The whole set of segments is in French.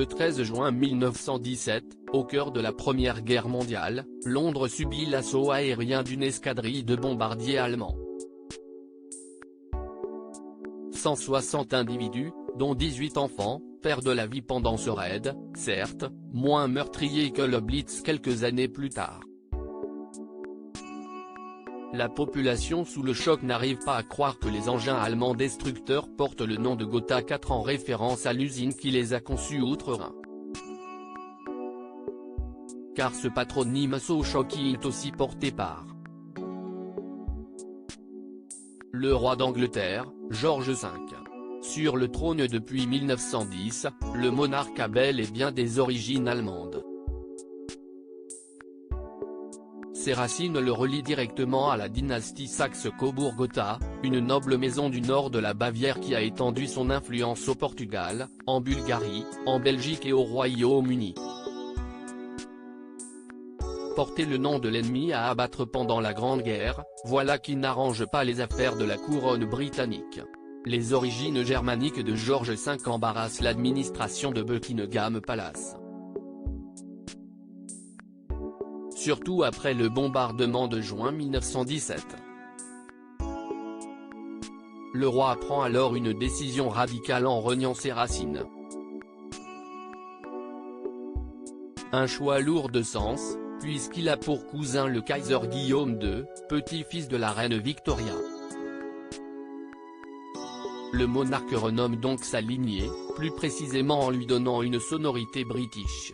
Le 13 juin 1917, au cœur de la Première Guerre mondiale, Londres subit l'assaut aérien d'une escadrille de bombardiers allemands. 160 individus, dont 18 enfants, perdent la vie pendant ce raid, certes, moins meurtrier que le Blitz quelques années plus tard. La population sous le choc n'arrive pas à croire que les engins allemands destructeurs portent le nom de Gotha 4 en référence à l'usine qui les a conçus outre-Rhin. Car ce patronyme au choc y est aussi porté par le roi d'Angleterre, George V. Sur le trône depuis 1910, le monarque a bel et bien des origines allemandes. Ses racines le relient directement à la dynastie Saxe-Cobourg-Gotha, une noble maison du nord de la Bavière qui a étendu son influence au Portugal, en Bulgarie, en Belgique et au Royaume-Uni. Porter le nom de l'ennemi à abattre pendant la Grande Guerre, voilà qui n'arrange pas les affaires de la couronne britannique. Les origines germaniques de George V embarrassent l'administration de Buckingham Palace. Surtout après le bombardement de juin 1917. Le roi prend alors une décision radicale en reniant ses racines. Un choix lourd de sens, puisqu'il a pour cousin le Kaiser Guillaume II, petit-fils de la reine Victoria. Le monarque renomme donc sa lignée, plus précisément en lui donnant une sonorité british.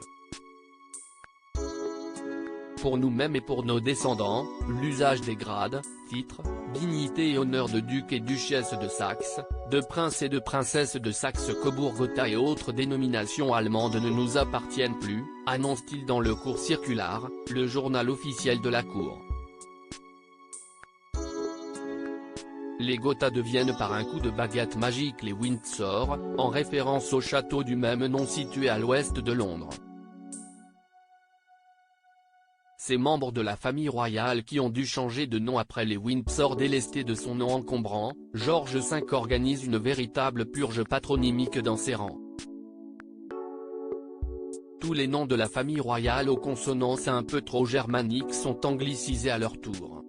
Pour nous-mêmes et pour nos descendants, l'usage des grades, titres, dignités et honneurs de duc et duchesse de Saxe, de prince et de princesse de Saxe-Cobourg-Gotha et autres dénominations allemandes ne nous appartiennent plus, annonce-t-il dans le Cours circulaire, le journal officiel de la cour. Les Gotha deviennent par un coup de baguette magique les Windsor, en référence au château du même nom situé à l'ouest de Londres. Ces membres de la famille royale qui ont dû changer de nom après les Windsor délestés de son nom encombrant, George V organise une véritable purge patronymique dans ses rangs. Tous les noms de la famille royale aux consonances un peu trop germaniques sont anglicisés à leur tour.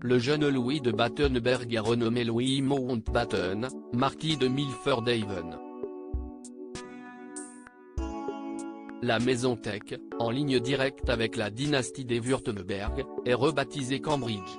Le jeune Louis de Battenberg est renommé Louis Mountbatten, marquis de Milford-Haven. La maison Tech, en ligne directe avec la dynastie des Wurtemberg, est rebaptisée Cambridge.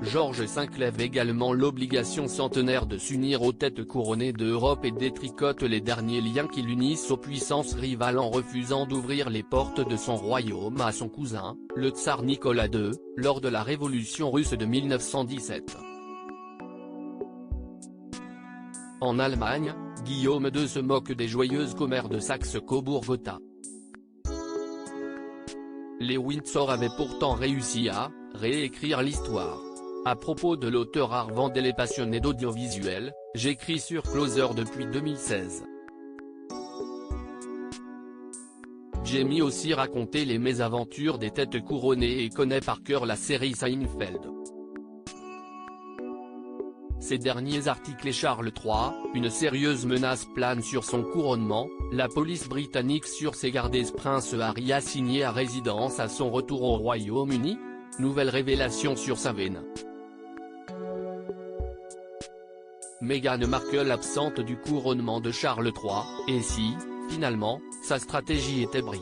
George V lève également l'obligation centenaire de s'unir aux têtes couronnées d'Europe et détricote les derniers liens qui l'unissent aux puissances rivales en refusant d'ouvrir les portes de son royaume à son cousin, le tsar Nicolas II, lors de la révolution russe de 1917. En Allemagne, Guillaume II se moque des joyeuses commères de Saxe-Cobourg-Gotha. Les Windsor avaient pourtant réussi à « réécrire l'histoire ». À propos de l'auteur Arvandel et passionné d'audiovisuel, j'écris sur Closer depuis 2016. Jamie aussi raconté les mésaventures des têtes couronnées et connaît par cœur la série Seinfeld. Ces derniers articles et Charles III, une sérieuse menace plane sur son couronnement, la police britannique sur ses gardes Prince Harry assigné à résidence à son retour au Royaume-Uni ? Nouvelle révélation sur sa veine. Meghan Markle absente du couronnement de Charles III, et si, finalement, sa stratégie était brie.